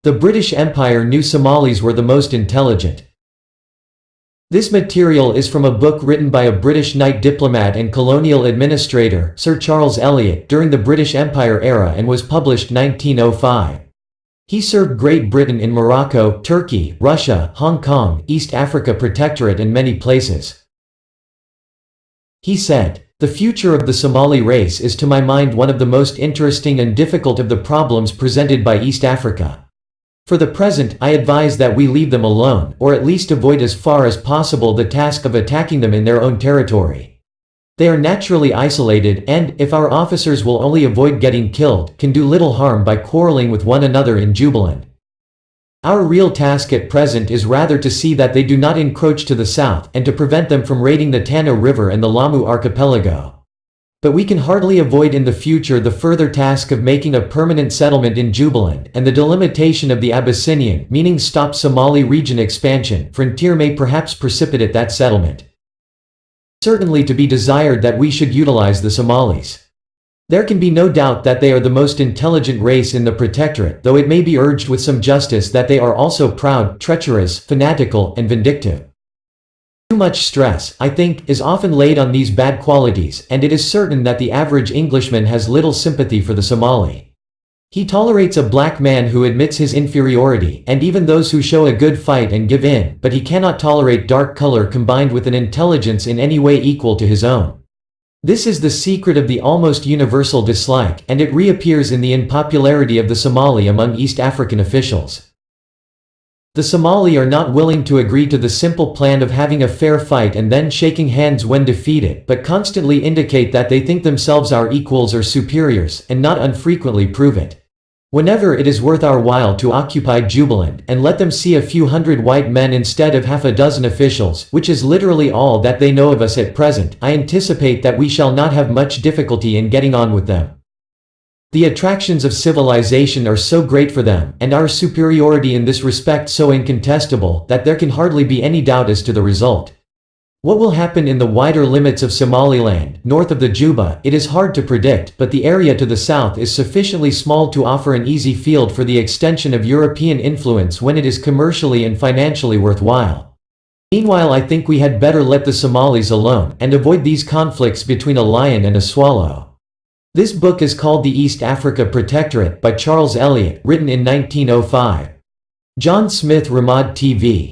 The British Empire knew Somalis were the most intelligent. This material is from a book written by a British knight diplomat and colonial administrator, Sir Charles Eliot, during the British Empire era and was published 1905. He served Great Britain in Morocco, Turkey, Russia, Hong Kong, East Africa Protectorate and many places. He said, "The future of the Somali race is to my mind one of the most interesting and difficult of the problems presented by East Africa. For the present, I advise that we leave them alone, or at least avoid as far as possible the task of attacking them in their own territory. They are naturally isolated and, if our officers will only avoid getting killed, can do little harm by quarreling with one another in Jubaland. Our real task at present is rather to see that they do not encroach to the south, and to prevent them from raiding the Tana River and the Lamu archipelago. But we can hardly avoid in the future the further task of making a permanent settlement in Jubaland, and the delimitation of the Abyssinian, meaning stop Somali region expansion, frontier may perhaps precipitate that settlement. Certainly to be desired that we should utilize the Somalis. There can be no doubt that they are the most intelligent race in the Protectorate, though it may be urged with some justice that they are also proud, treacherous, fanatical, and vindictive. Too much stress, I think, is often laid on these bad qualities, and it is certain that the average Englishman has little sympathy for the Somali. He tolerates a black man who admits his inferiority, and even those who show a good fight and give in, but he cannot tolerate dark color combined with an intelligence in any way equal to his own. This is the secret of the almost universal dislike, and it reappears in the unpopularity of the Somali among East African officials. The Somali are not willing to agree to the simple plan of having a fair fight and then shaking hands when defeated, but constantly indicate that they think themselves our equals or superiors, and not unfrequently prove it. Whenever it is worth our while to occupy Jubaland, and let them see a few hundred white men instead of half a dozen officials, which is literally all that they know of us at present, I anticipate that we shall not have much difficulty in getting on with them. The attractions of civilization are so great for them, and our superiority in this respect so incontestable, that there can hardly be any doubt as to the result. What will happen in the wider limits of Somaliland, north of the Juba, it is hard to predict, but the area to the south is sufficiently small to offer an easy field for the extension of European influence when it is commercially and financially worthwhile. Meanwhile, I think we had better let the Somalis alone, and avoid these conflicts between a lion and a swallow. This book is called The East Africa Protectorate by Charles Eliot, written in 1905. John Smith, Ramad TV.